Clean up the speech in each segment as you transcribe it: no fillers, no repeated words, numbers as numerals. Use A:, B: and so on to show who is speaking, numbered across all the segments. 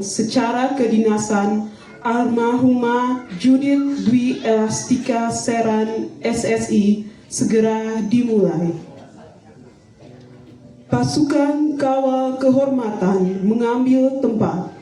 A: secara kedinasan almarhumah Judith Dwi Elastika Seran SSI segera dimulai. Pasukan kawal kehormatan mengambil tempat.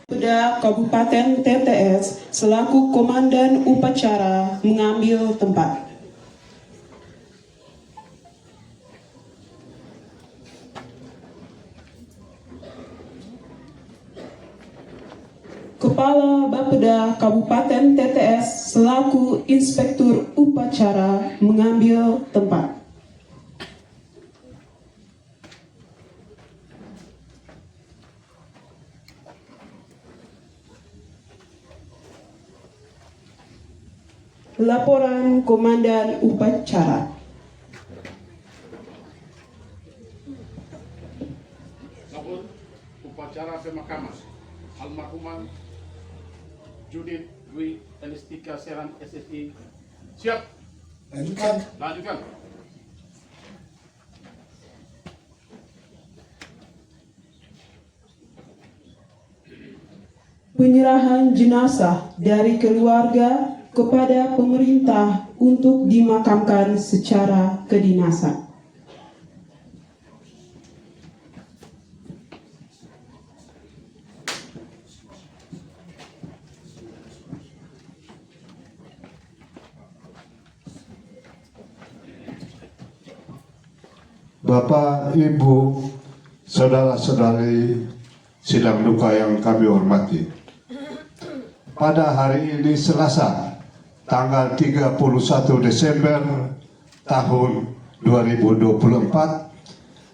A: Bapeda Kabupaten TTS selaku Komandan Upacara mengambil tempat. Kepala Bapeda Kabupaten TTS selaku Inspektur Upacara mengambil tempat. Laporan Komandan Upacara.
B: Lapor upacara pemakaman almarhumah Judith Dwi Elastika Seran SSI. Siap. Lanjutkan.
A: Penyerahan jenazah dari keluarga kepada pemerintah untuk dimakamkan secara kedinasan.
C: Bapak, Ibu, saudara-saudari sidang duka yang kami hormati. Pada hari ini Selasa, tanggal 31 Desember tahun 2024,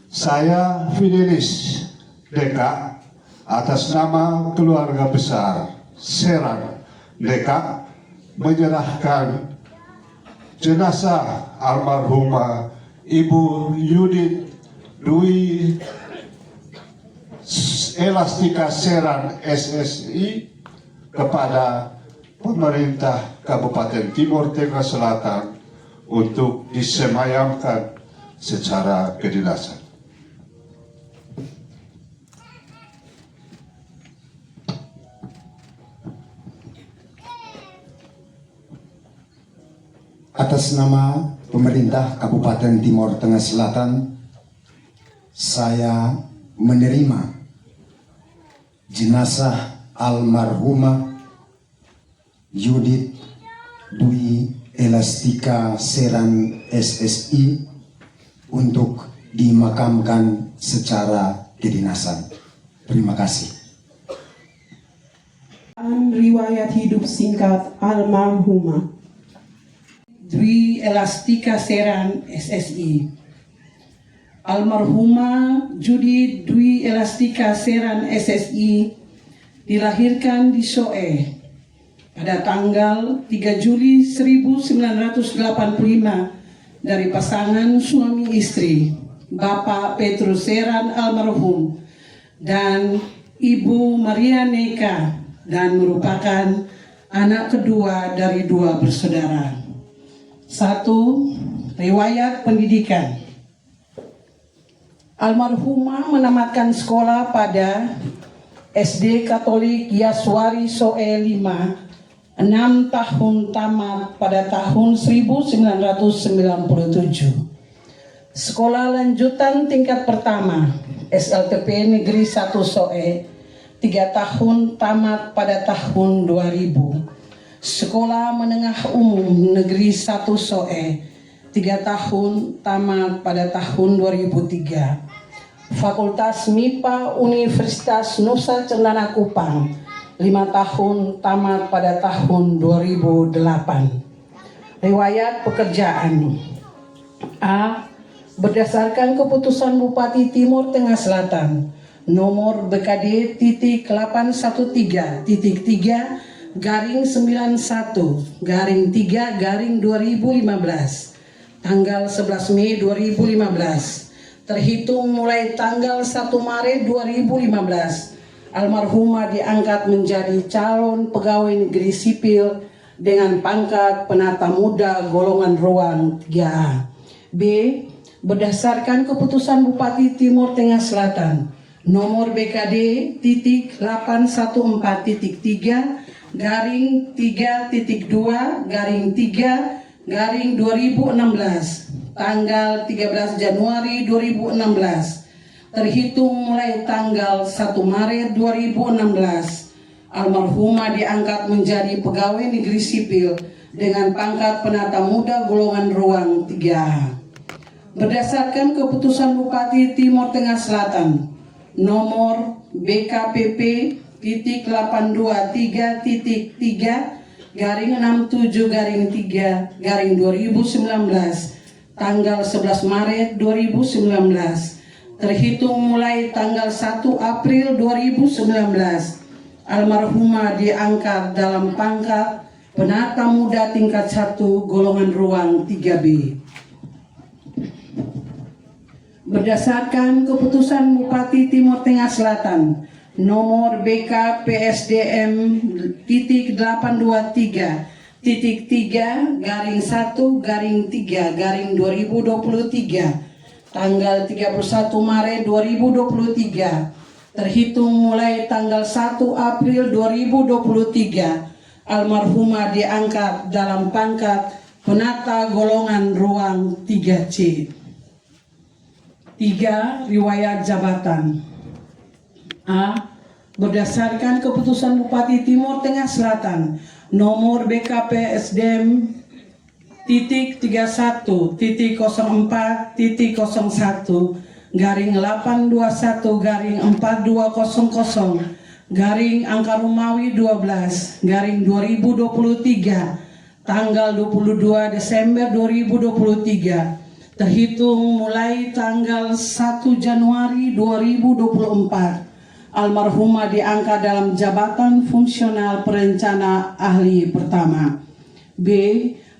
C: saya Fidelis Deka atas nama keluarga besar Seran Deka menyerahkan jenazah almarhumah Ibu Judith Dwi Elastika Seran SSI kepada pemerintah Kabupaten Timur Tengah Selatan untuk disemayamkan secara kedinasan.
D: Atas nama pemerintah Kabupaten Timur Tengah Selatan, saya menerima jenazah almarhumah Judith Dwi Elastika Seran SSI untuk dimakamkan secara kedinasan. Terima kasih.
A: Riwayat hidup singkat almarhumah
E: Dwi Elastika Seran SSI. Almarhumah Judith Dwi Elastika Seran SSI dilahirkan di Soe pada tanggal 3 Juli 1985 dari pasangan suami istri Bapak Petrus Seran almarhum dan Ibu Maria Neka, dan merupakan anak kedua dari dua bersaudara. 1. Riwayat pendidikan. Almarhumah menamatkan sekolah pada SD Katolik Yaswari Soe 5, 6 tahun tamat pada tahun 1997. Sekolah lanjutan tingkat pertama SLTP Negeri 1 Soe 3 tahun tamat pada tahun 2000. Sekolah Menengah Umum Negeri 1 Soe 3 tahun tamat pada tahun 2003. Fakultas MIPA Universitas Nusa Cendana Kupang 5 tahun tamat pada tahun 2008. Riwayat pekerjaan. A. Berdasarkan keputusan Bupati Timur Tengah Selatan nomor BKD.813.3 garing 91 garing 3 garing 2015 tanggal 11 Mei 2015 terhitung mulai tanggal 1 Maret 2015 almarhumah diangkat menjadi calon pegawai negeri sipil dengan pangkat penata muda golongan ruang 3A. B. Berdasarkan keputusan Bupati Timur Tengah Selatan nomor BKD titik 814.3 garing 3.2 garing 3 garing 2016 tanggal 13 Januari 2016 terhitung mulai tanggal 1 Maret 2016 almarhumah diangkat menjadi pegawai negeri sipil dengan pangkat penata muda golongan ruang 3A. Berdasarkan keputusan Bupati Timur Tengah Selatan nomor BKPP titik 823.3 garing 67 garing 3 garing 2019 tanggal 11 Maret 2019 terhitung mulai tanggal 1 April 2019 almarhumah diangkat dalam pangkat penata muda tingkat 1 golongan ruang 3B. Berdasarkan keputusan Bupati Timur Tengah Selatan nomor BKPSDM titik 823.3 garing 1 garing 3 garing 2023 tanggal 31 Maret 2023 terhitung mulai tanggal 1 April 2023 almarhumah diangkat dalam pangkat penata golongan ruang 3C. 3. Riwayat jabatan. A. Berdasarkan keputusan Bupati Timur Tengah Selatan nomor BKPSDM titik 31.04.01 garing 821 garing 4200 garing angka Romawi 12 garing 2023 tanggal 22 Desember 2023 terhitung mulai tanggal 1 Januari 2024 almarhumah diangkat dalam jabatan fungsional perencana ahli pertama. B.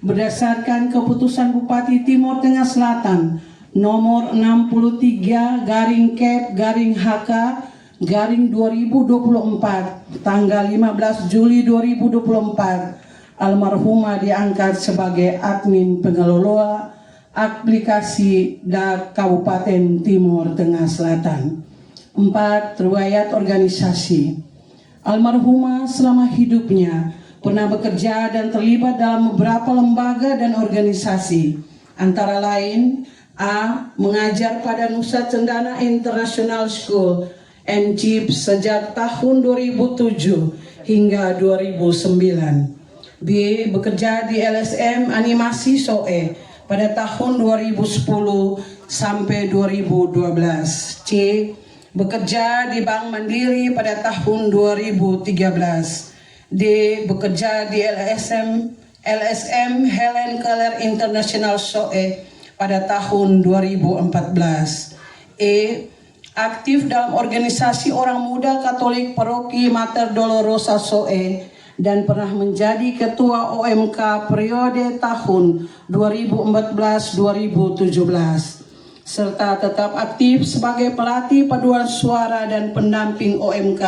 E: Berdasarkan keputusan Bupati Timur Tengah Selatan nomor 63 garing Kep garing HK garing 2024 tanggal 15 Juli 2024 almarhumah diangkat sebagai admin pengelola aplikasi Kabupaten Timur Tengah Selatan. 4. Riwayat organisasi. Almarhumah selama hidupnya pernah bekerja dan terlibat dalam beberapa lembaga dan organisasi, antara lain A. Mengajar pada Nusa Cendana International School and Chips sejak tahun 2007 hingga 2009. B. Bekerja di LSM Animasi SOE pada tahun 2010 sampai 2012. C. Bekerja di Bank Mandiri pada tahun 2013. D. Bekerja di LSM Helen Keller International SOE pada tahun 2014. E. Aktif dalam organisasi orang muda Katolik Paroki Mater Dolorosa SOE dan pernah menjadi ketua OMK periode tahun 2014-2017 serta tetap aktif sebagai pelatih paduan suara dan pendamping OMK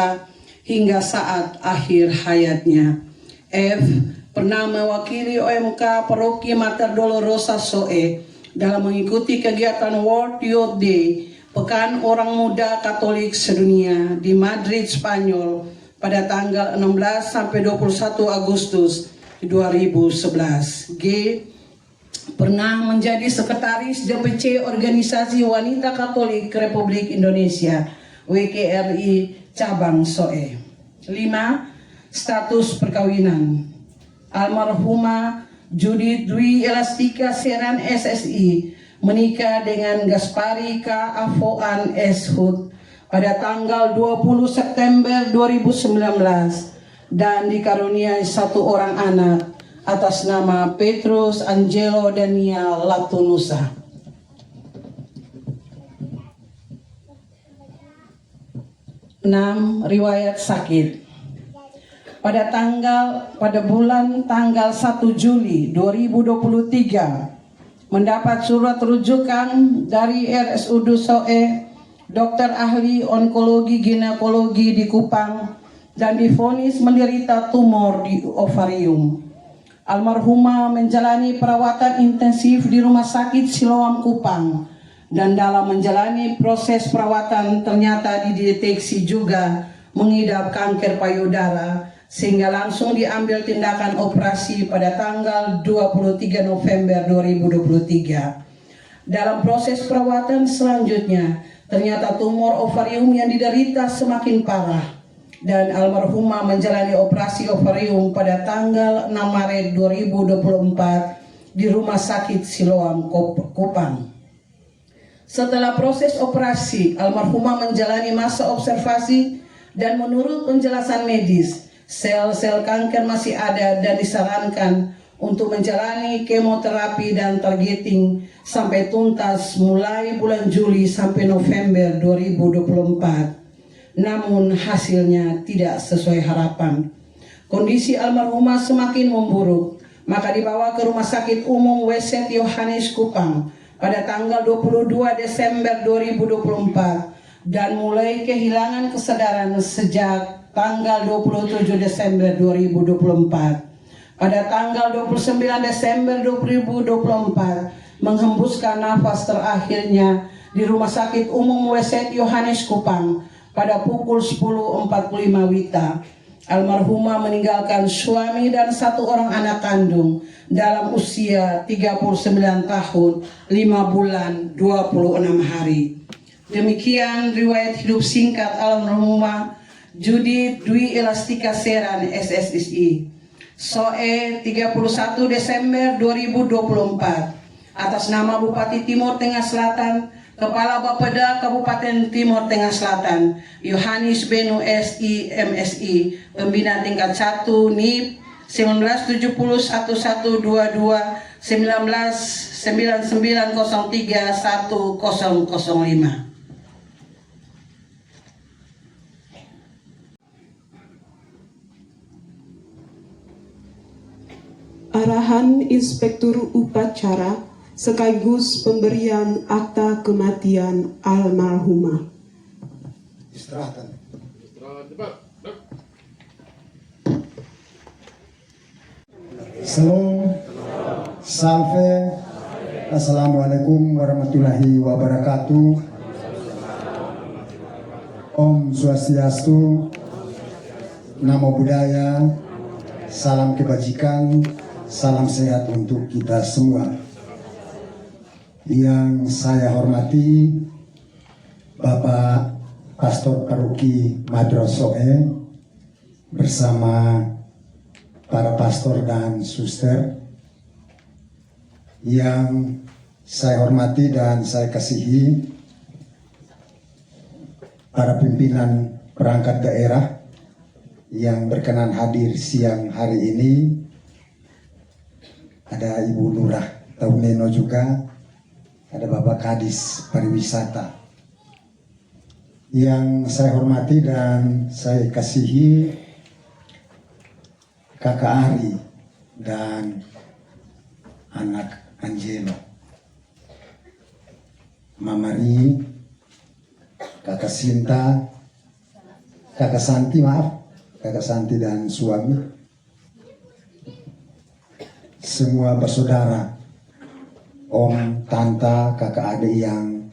E: hingga saat akhir hayatnya. F. Pernah mewakili OMK Paroki Mater Dolorosa SOE dalam mengikuti kegiatan World Youth Day, Pekan Orang Muda Katolik Sedunia di Madrid, Spanyol pada tanggal 16 sampai 21 Agustus 2011. G. Pernah menjadi sekretaris DPC Organisasi Wanita Katolik Republik Indonesia WKRI Cabang SOE. 5. Status perkawinan. Almarhumah Judith Dwi Elastika Seran SSI menikah dengan Gaspari K. Avoan S. Hud pada tanggal 20 September 2019 dan dikaruniai satu orang anak atas nama Petrus Angelo Daniel Latunusa. 6. Riwayat sakit. pada bulan tanggal 1 Juli 2023 mendapat surat rujukan dari RSUD SOE dokter ahli onkologi ginekologi di Kupang dan divonis menderita tumor di ovarium. Almarhumah menjalani perawatan intensif di Rumah Sakit Siloam Kupang dan dalam menjalani proses perawatan ternyata dideteksi juga mengidap kanker payudara sehingga langsung diambil tindakan operasi pada tanggal 23 November 2023. Dalam proses perawatan selanjutnya ternyata tumor ovarium yang diderita semakin parah dan almarhumah menjalani operasi ovarium pada tanggal 6 Maret 2024 di Rumah Sakit Siloam Kupang. Setelah proses operasi, almarhumah menjalani masa observasi dan menurut penjelasan medis, sel-sel kanker masih ada dan disarankan untuk menjalani kemoterapi dan targeting sampai tuntas mulai bulan Juli sampai November 2024. Namun hasilnya tidak sesuai harapan. Kondisi almarhumah semakin memburuk, maka dibawa ke Rumah Sakit Umum WZ Yohanes Kupang pada tanggal 22 Desember 2024 dan mulai kehilangan kesadaran sejak tanggal 27 Desember 2024. Pada tanggal 29 Desember 2024 menghembuskan nafas terakhirnya di Rumah Sakit Umum WZ Yohanes Kupang pada pukul 10.45 WITA. Almarhumah meninggalkan suami dan 1 orang anak kandung dalam usia 39 tahun 5 bulan 26 hari. Demikian riwayat hidup singkat almarhumah Judith Dwi Elastika Seran SSSI SOE 31 Desember 2024 atas nama Bupati Timur Tengah Selatan, Kepala Bapeda Kabupaten Timur Tengah Selatan Yohanes Benu SI MSI, Pembina tingkat 1 NIP 1970 1122 199903 1005.
A: Arahan Inspektur Upacara sekaligus pemberian akta kematian almarhumah.
D: Istirahat.
B: Cepat.
D: Salam, salve, assalamualaikum warahmatullahi wabarakatuh. Om Swastiastu, Namo Buddhaya, salam kebajikan, salam sehat untuk kita semua. Yang saya hormati Bapak Pastor Paroki Madrasoe bersama para pastor dan suster, yang saya hormati dan saya kasihi para pimpinan perangkat daerah yang berkenan hadir siang hari ini. Ada Ibu Lurah Tauneno juga, ada Bapak Kadis Pariwisata. Yang saya hormati dan saya kasihi Kakak Ari dan anak Angelo, Mamari, Kakak Sinta, Kakak Santi, Kakak Santi dan suami, semua bersaudara, Om, Tanta, kakak adik yang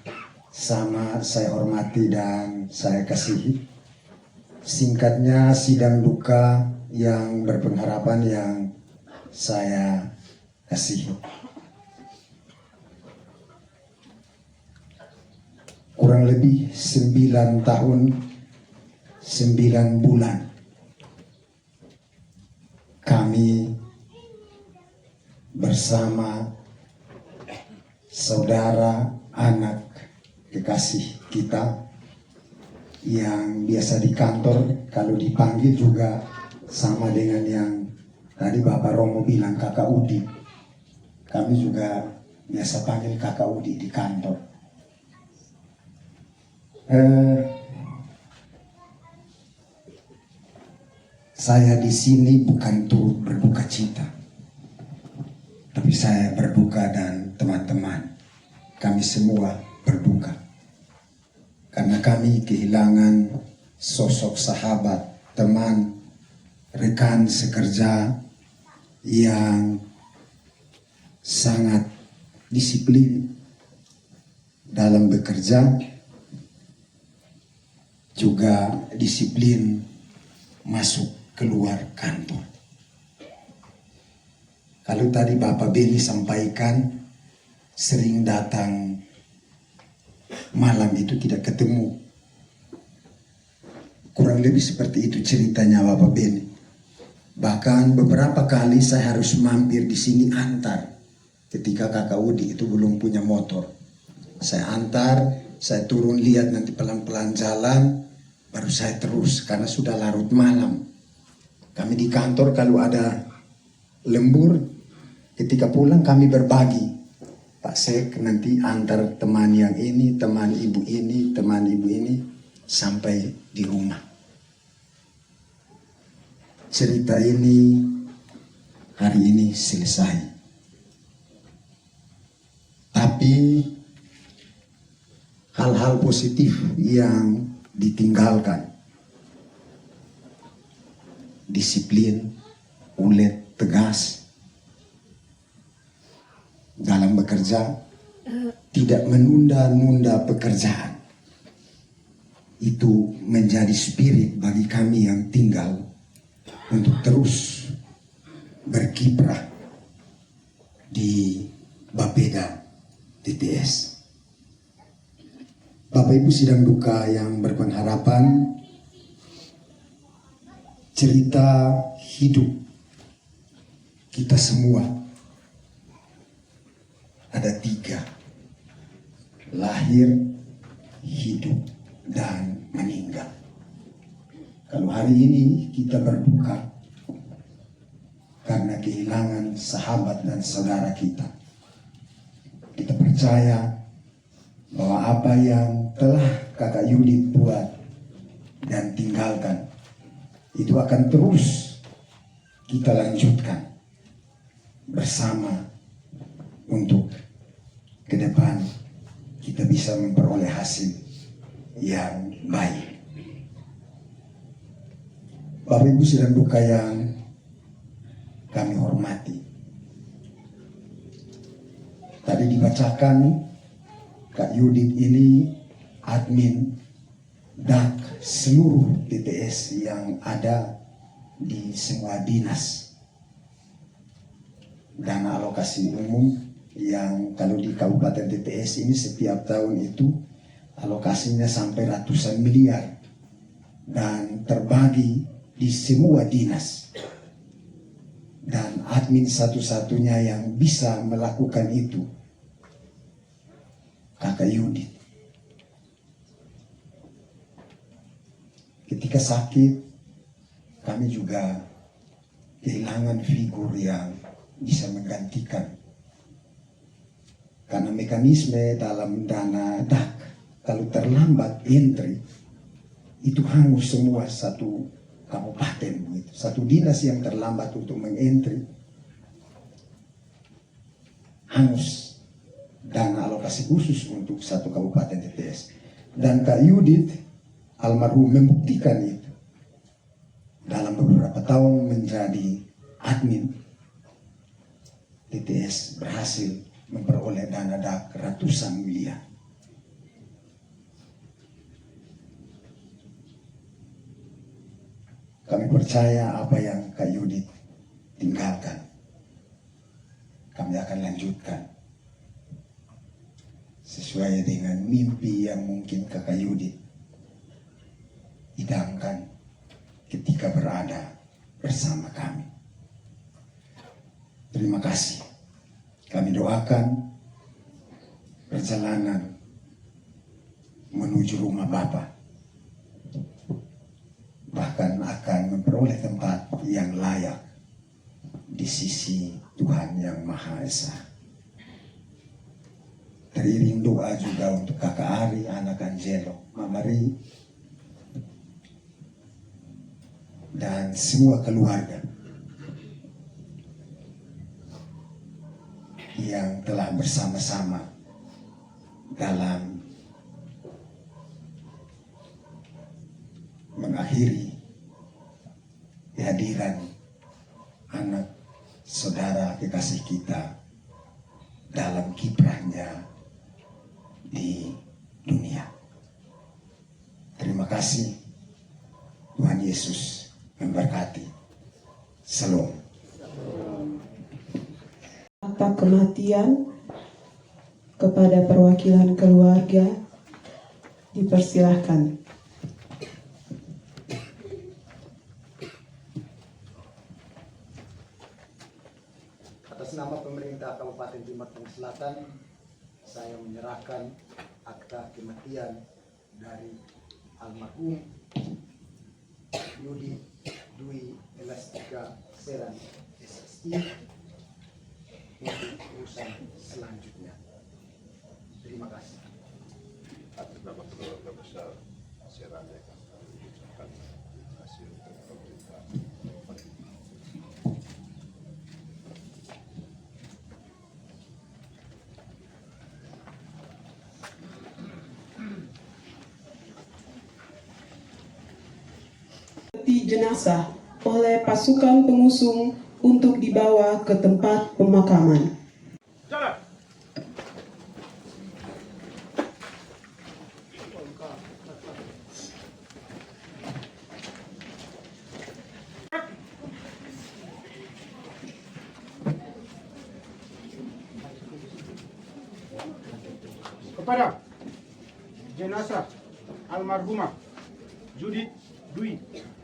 D: sama saya hormati dan saya kasihi. Singkatnya, sidang duka yang berpengharapan yang saya kasihi. Kurang lebih 9 tahun 9 bulan kami bersama saudara, anak, kekasih kita yang biasa di kantor kalau dipanggil juga sama dengan yang tadi Bapak Romo bilang, Kakak Udi. Kami juga biasa panggil Kakak Udi di kantor. saya di sini bukan turut berduka cita, tapi saya berduka dan teman-teman kami semua berduka karena kami kehilangan sosok sahabat, teman, rekan sekerja yang sangat disiplin dalam bekerja, juga disiplin masuk keluar kantor. Kalau tadi Bapak Beni sampaikan sering datang malam itu tidak ketemu. Kurang lebih seperti itu ceritanya Bapak Beni. Bahkan beberapa kali saya harus mampir di sini antar ketika Kakak Udi itu belum punya motor. Saya antar, saya turun lihat nanti pelan-pelan jalan, baru saya terus karena sudah larut malam. Kami di kantor kalau ada lembur, ketika pulang kami berbagi. Pak Sek nanti antar teman yang ini, teman ibu ini, sampai di rumah. Cerita ini hari ini selesai. Tapi hal-hal positif yang ditinggalkan. Disiplin, ulet, tegas dalam bekerja, tidak menunda-nunda pekerjaan. Itu menjadi spirit bagi kami yang tinggal untuk terus berkiprah di Bapeda TTS. Bapak Ibu sidang duka yang berpengharapan, cerita hidup kita semua ada 3: lahir, hidup, dan meninggal. Kalau hari ini kita berduka karena kehilangan sahabat dan saudara kita, kita percaya bahwa apa yang telah Kakak Yudit buat dan tinggalkan itu akan terus kita lanjutkan bersama untuk ke depan kita bisa memperoleh hasil yang baik. Bapak Ibu sidang duka yang kami hormati, tadi dibacakan Kak Yudit ini admin DAK seluruh TTS yang ada di semua dinas. Dana alokasi umum yang kalau di Kabupaten TTS ini setiap tahun itu alokasinya sampai ratusan miliar dan terbagi di semua dinas. Dan admin satu-satunya yang bisa melakukan itu Kakak Yudit. Ketika sakit, kami juga kehilangan figur yang bisa menggantikan. Karena mekanisme dalam dana DAK, kalau terlambat entry, itu hangus semua satu kabupaten. Begitu. Satu dinas yang terlambat untuk mengentry, hangus dana alokasi khusus untuk satu kabupaten TTS. Dan Kak Yudit almarhum membuktikan itu. Dalam beberapa tahun menjadi admin TTS berhasil memperoleh dana DAK ratusan miliar. Kami percaya apa yang Kak Yudit tinggalkan, kami akan lanjutkan sesuai dengan mimpi yang mungkin Kakak Yudit idamkan ketika berada bersama kami. Terima kasih. Kami doakan perjalanan menuju rumah Bapa bahkan akan memperoleh tempat yang layak di sisi Tuhan Yang Maha Esa. Teriring doa juga untuk Kakak Ari, anak Angelo, Mama Ri, dan semua keluarga yang telah bersama-sama dalam mengakhiri kehadiran anak saudara kekasih kita dalam kiprahnya di dunia. Terima kasih. Tuhan Yesus memberkati. Shalom.
A: Akta kematian kepada perwakilan keluarga dipersilahkan.
F: Atas nama pemerintah Kabupaten Timur Tengah Selatan, saya menyerahkan akta kematian dari almarhum Yudi Dwi Elastika Seran SSI untuk urusan selanjutnya. Terima kasih.
C: Atas nama keluarga besar Seran ucapkan terima kasih untuk pemerintah.
A: Peti jenazah oleh pasukan pengusung untuk dibawa ke tempat pemakaman.
B: Jalan. Kepada jenazah almarhumah Judith Dwi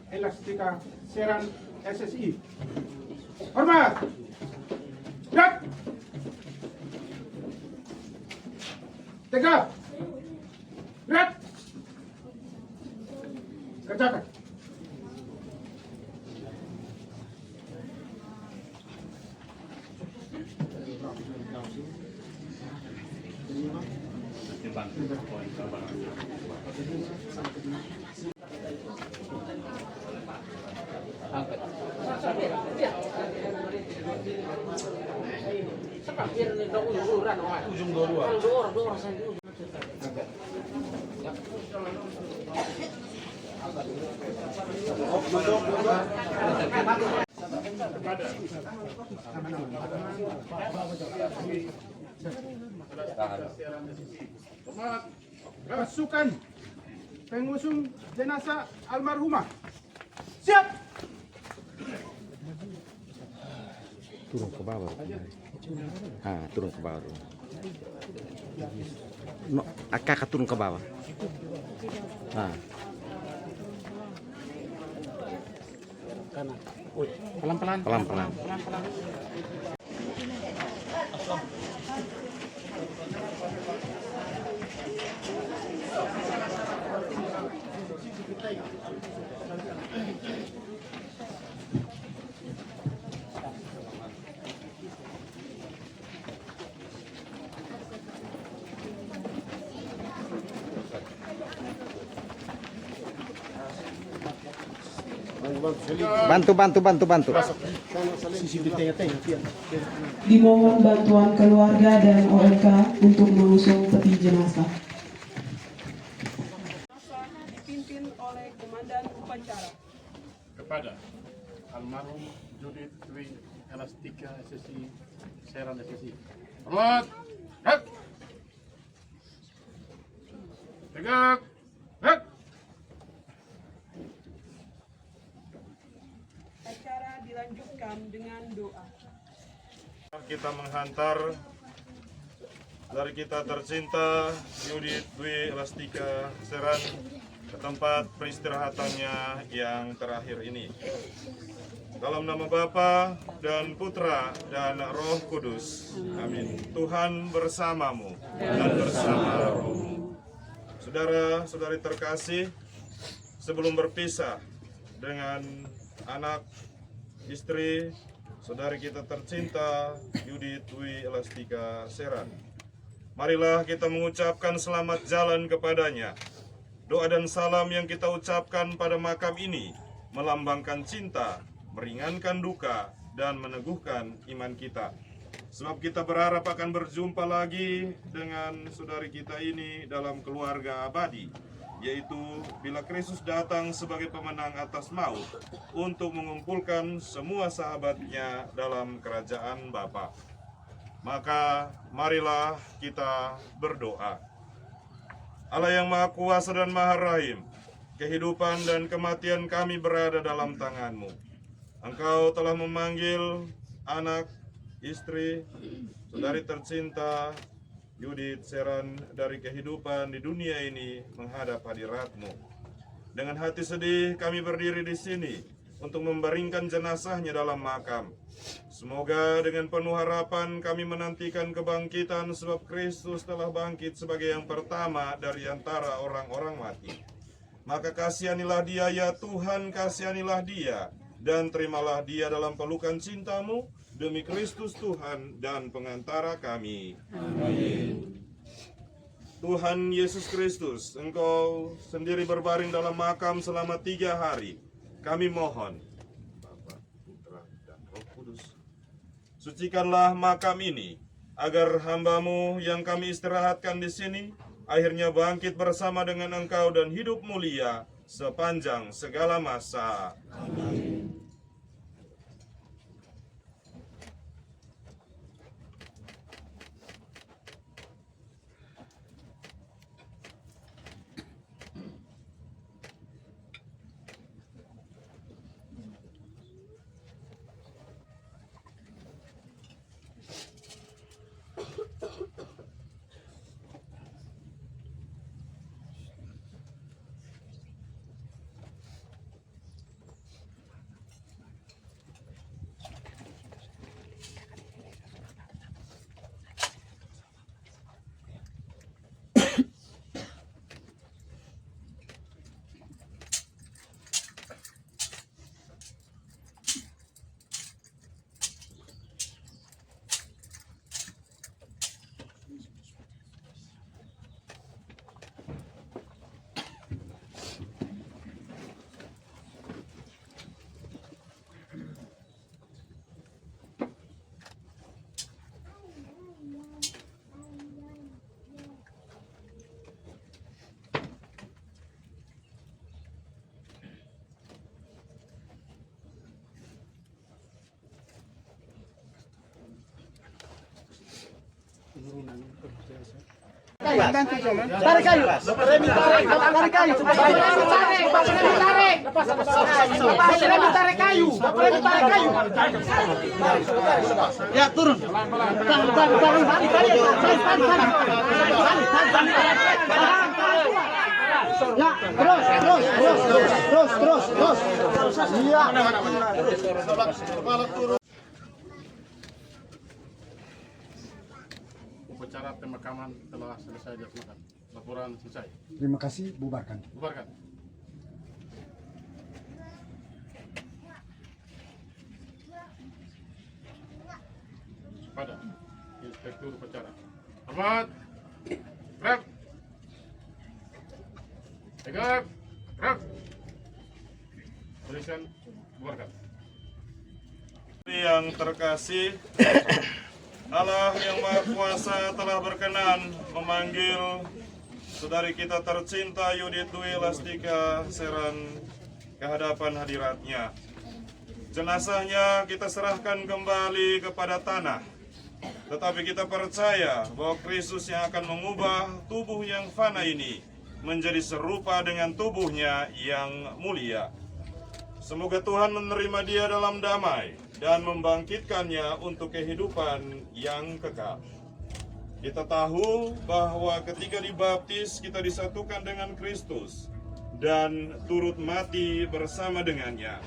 B: Elastika Seran SSI. Hormat. Gerak. Tegak. Gerak. Kerjakan.
G: Ujung dua.
B: Pasukan pengusung jenazah almarhumah. Siap.
G: Turun ke bawah. Turun ke bawah dulu. No, kakak turun ke bawah.
B: Pelan-pelan.
G: Pelan-pelan. Bantu.
A: Dimohon bantuan keluarga dan OLK untuk mengusung peti jenazah. Dipimpin oleh Komandan Upacara.
B: Kepada almarhum Judith Dwi Elastika SSI Seran SSI. Hormat. Hak. Tegak. Hak.
A: Acara dilanjutkan dengan doa.
H: Kita menghantar dari kita tercinta Judith Dwi Elastika Seran ke tempat peristirahatannya yang terakhir ini. Dalam nama Bapa dan Putra dan Roh Kudus. Amin. Tuhan bersamamu dan bersama rohmu. Saudara-saudari terkasih, sebelum berpisah dengan anak, istri, saudari kita tercinta Judith Dwi Elastika Seran, marilah kita mengucapkan selamat jalan kepadanya. Doa dan salam yang kita ucapkan pada makam ini melambangkan cinta, meringankan duka, dan meneguhkan iman kita. Sebab kita berharap akan berjumpa lagi dengan saudari kita ini dalam keluarga abadi, yaitu bila Kristus datang sebagai pemenang atas maut untuk mengumpulkan semua sahabatnya dalam kerajaan Bapa. Maka marilah kita berdoa. Allah yang Maha Kuasa dan Maha Rahim, kehidupan dan kematian kami berada dalam tangan-Mu. Engkau telah memanggil anak, istri, saudari tercinta Yudit Seran dari kehidupan di dunia ini menghadap hadirat-Mu. Dengan hati sedih kami berdiri di sini untuk membaringkan jenazahnya dalam makam. Semoga dengan penuh harapan kami menantikan kebangkitan, sebab Kristus telah bangkit sebagai yang pertama dari antara orang-orang mati. Maka kasihanilah dia ya Tuhan, kasihanilah dia, dan terimalah dia dalam pelukan cinta-Mu, demi Kristus Tuhan dan pengantara kami. Amin. Tuhan Yesus Kristus, Engkau sendiri berbaring dalam makam selama 3 hari. Kami mohon, Bapa, Putra, dan Roh Kudus, sucikanlah makam ini, agar hamba-Mu yang kami istirahatkan di sini, akhirnya bangkit bersama dengan Engkau dan hidup mulia sepanjang segala masa. Amin.
F: Ya turun. Ya terus. Iya.
B: Upacara pemakaman telah selesai dilaksanakan. Laporan selesai.
F: Terima kasih, bubarkan.
B: Bubarkan. Pada Inspektur Upacara. Hormat. Rep. Tegak. Rep. Tulisan bubarkan.
H: Yang terkasih, Allah yang Maha Kuasa telah berkenan memanggil saudari kita tercinta Yudit Dwi Elastika Seran ke hadapan hadiratnya. Jenazahnya kita serahkan kembali kepada tanah. Tetapi kita percaya bahwa Kristus yang akan mengubah tubuh yang fana ini menjadi serupa dengan tubuhnya yang mulia. Semoga Tuhan menerima dia dalam damai dan membangkitkannya untuk kehidupan yang kekal. Kita tahu bahwa ketika dibaptis kita disatukan dengan Kristus dan turut mati bersama dengannya.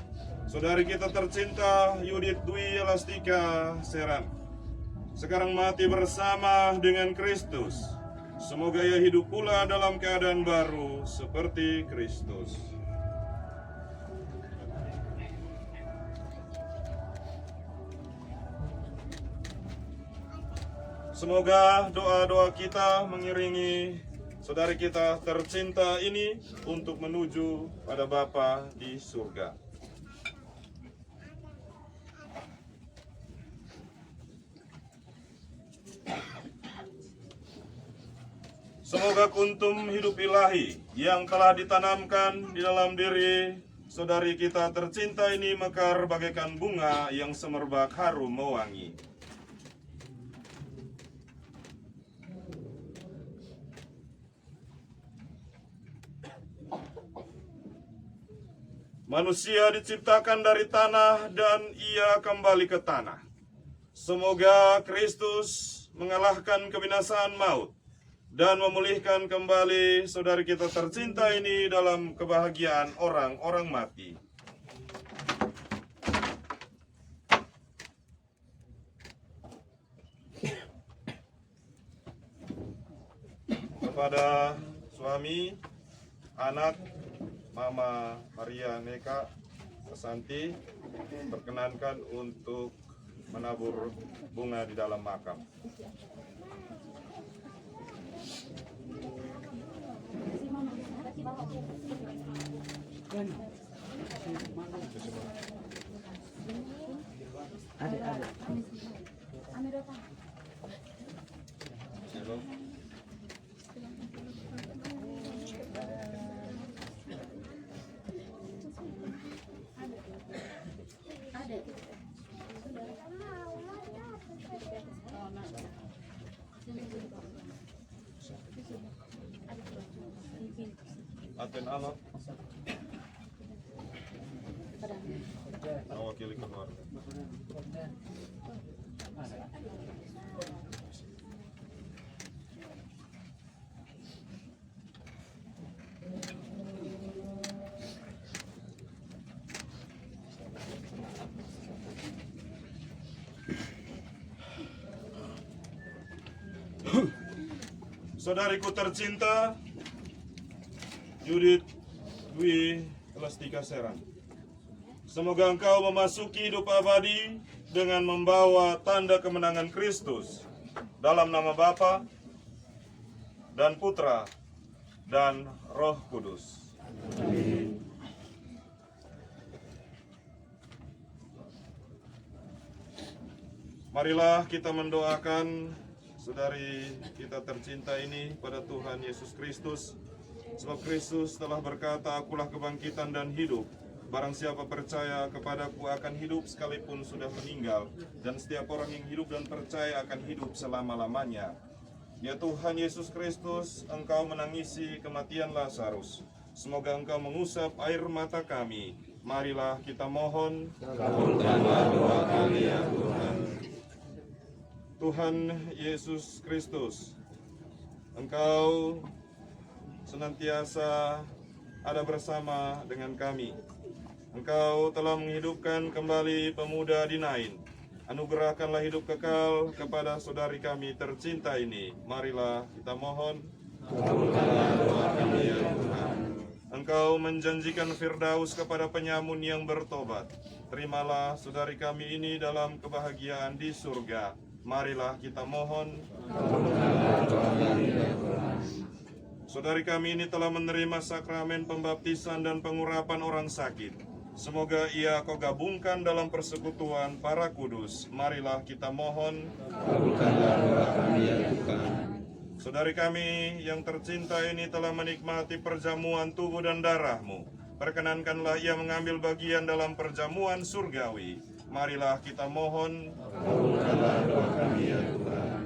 H: Saudari kita tercinta Yudit Dwi Elastika Seran sekarang mati bersama dengan Kristus. Semoga ia hidup pula dalam keadaan baru seperti Kristus. Semoga doa-doa kita mengiringi saudari kita tercinta ini untuk menuju pada Bapa di surga. Semoga kuntum hidup ilahi yang telah ditanamkan di dalam diri saudari kita tercinta ini mekar bagaikan bunga yang semerbak harum mewangi. Manusia diciptakan dari tanah dan ia kembali ke tanah. Semoga Kristus mengalahkan kebinasaan maut dan memulihkan kembali saudari kita tercinta ini dalam kebahagiaan orang-orang mati. Kepada suami, anak, Mama Maria Neka Santi, perkenankan untuk menabur bunga di dalam makam. Aten alat mewakili keluarga. Saudariku tercinta Judith Dwi Elastika Serang, semoga engkau memasuki hidup abadi dengan membawa tanda kemenangan Kristus dalam nama Bapa dan Putra dan Roh Kudus. Amin. Marilah kita mendoakan saudari kita tercinta ini pada Tuhan Yesus Kristus. Sebab Kristus telah berkata, akulah kebangkitan dan hidup. Barang siapa percaya kepadaku akan hidup sekalipun sudah meninggal. Dan setiap orang yang hidup dan percaya akan hidup selama-lamanya. Ya Tuhan Yesus Kristus, engkau menangisi kematian Lazarus. Semoga engkau mengusap air mata kami. Marilah kita mohon, kabulkanlah doa kami ya Tuhan. Tuhan Yesus Kristus, engkau senantiasa ada bersama dengan kami. Engkau telah menghidupkan kembali pemuda di Nain. Anugerahkanlah hidup kekal kepada saudari kami tercinta ini. Marilah kita mohon, kabulkanlah doa kami ya Tuhan. Engkau menjanjikan Firdaus kepada penyamun yang bertobat. Terimalah saudari kami ini dalam kebahagiaan di surga. Marilah kita mohon, kabulkanlah doa kami ya Tuhan. Saudari kami ini telah menerima sakramen pembaptisan dan pengurapan orang sakit. Semoga ia kau gabungkan dalam persekutuan para kudus. Marilah kita mohon, kabulkanlah doa kami ya Tuhan. Saudari kami yang tercinta ini telah menikmati perjamuan tubuh dan darah-Mu. Perkenankanlah ia mengambil bagian dalam perjamuan surgawi. Marilah kita mohon, kabulkanlah doa kami ya Tuhan.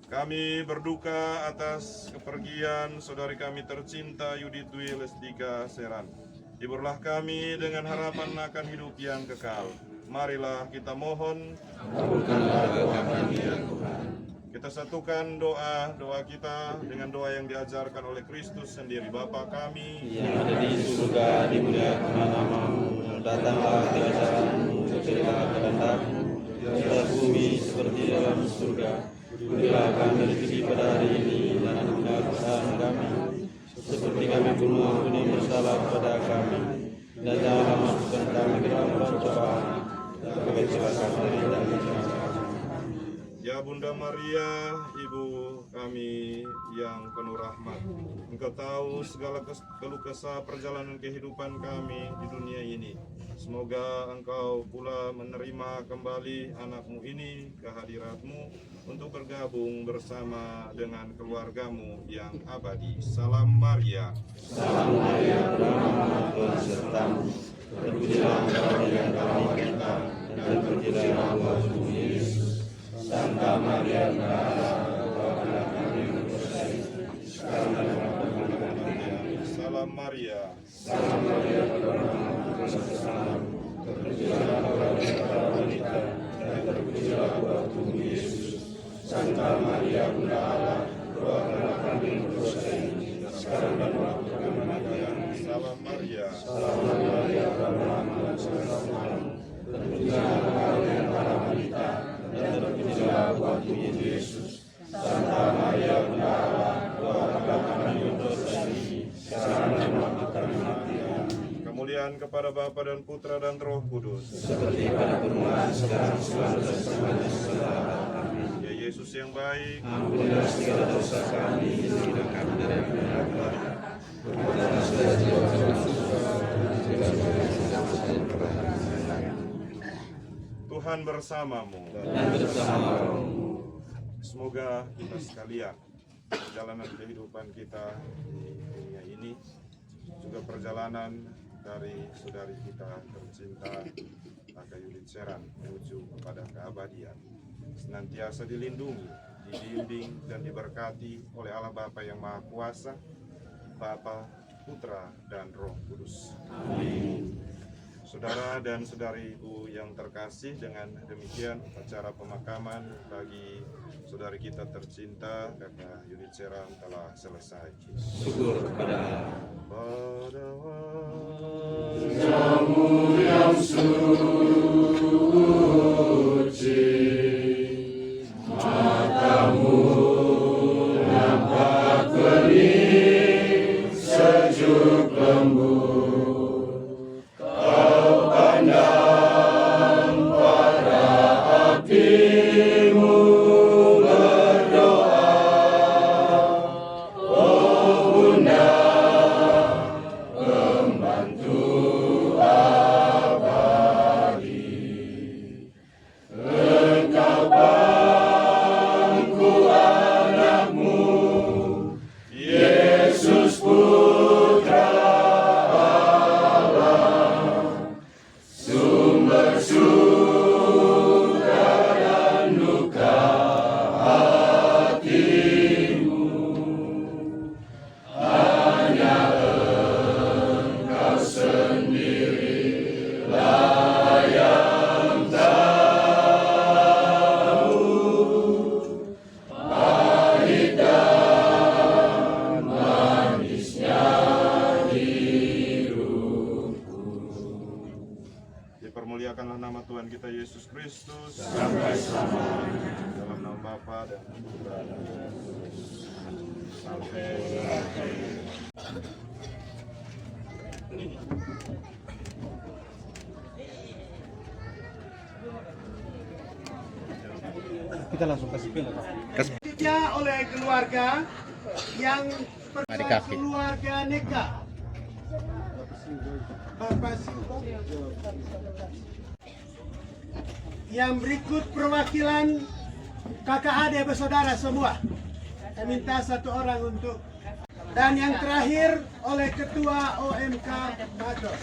H: Kami berduka atas kepergian saudari kami tercinta Judith Dwi Elastika Serang. Hiburlah kami dengan harapan akan hidup yang kekal. Marilah kita mohon, kabulkanlah doa kami ya Tuhan. Kita satukan doa kita dengan doa yang diajarkan oleh Kristus sendiri. Bapa kami
I: yang ada di surga, dimuliakanlah namamu, datanglah kerajaanmu, jadilah kehendakmu di atas bumi seperti dalam surga. Berilah kami rezeki pada hari ini dan ampunilah kesalahan kami, seperti kami pun mengampuni yang bersalah kepada kami. Dan janganlah masukkan kami ke dalam pencobaan, tapi bebaskan kami dari jahat.
H: Ya Bunda Maria, Ibu kami yang penuh rahmat, Engkau tahu segala keluh kesah perjalanan kehidupan kami di dunia ini. Semoga Engkau pula menerima kembali anakmu ini ke hadirat-Mu untuk bergabung bersama dengan keluargamu yang abadi. Salam Maria.
I: Salam Maria, beramah Tuhan sertamu. Terpujilah engkau di antara wanita, dan terpujilah buah tubuhmu Yesus. Santa Maria, Bunda Allah, doakanlah kami yang berdosa, sekarang dan waktu kematian.
H: Salam Maria.
I: Salam Maria, beramah Tuhan sertamu. Terpujilah engkau di antara wanita, dan terpujilah buah tubuhmu Yesus. Santa Maria, Bunda Allah, doakanlah kami yang berdosa, sekarang dan waktu kematian.
H: Salam Maria.
I: Salam Maria, beramah Tuhan sertamu. Terpujilah engkau di antara wanita, dan terpujilah buah tubuhmu Yesus. Santa Maria, Bunda Allah, doakanlah kami yang berdosa, sekarang dan waktu kematian.
H: Kemuliaan kepada Bapa dan Putra dan Roh Kudus.
I: Seperti pada permulaan, sekarang, selalu, dan selamanya. Amin.
H: Ya Yesus yang baik,
I: Ampunilah segala dosa kami, hindarilah kami dari api neraka. Berkatalah segala jiwa
H: Tuhan bersamamu.
I: dan bersama rohmu.
H: Semoga kita sekalian perjalanan kehidupan kita di dunia ini, juga perjalanan dari saudari kita tercinta Aka Yudit Seran menuju kepada keabadian, senantiasa dilindungi, dibimbing dan diberkati oleh Allah Bapa yang Maha Kuasa, Bapa, Putra dan Roh Kudus.
I: Amin.
H: Saudara dan saudariku yang terkasih, dengan demikian upacara pemakaman bagi saudari kita tercinta Kakak Yudit Seran telah selesai.
I: Syukur kepada Allah.
H: Pada dipermuliakanlah nama Tuhan kita Yesus Kristus sampai selamanya. Dalam nama Bapa dan Putra dan Roh Kudus. Sampai.
F: Kita langsung kasih pil.
J: Oleh keluarga yang keluarga Neka. Bapak yang berikut perwakilan kakak adik bersaudara semua. Saya minta satu orang untuk, dan yang terakhir oleh ketua OMK Matos.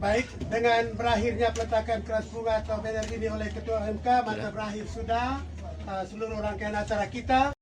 J: Baik, dengan berakhirnya peletakan keras bunga atau banner ini oleh Ketua MK, maka berakhir sudah seluruh rangkaian acara kita.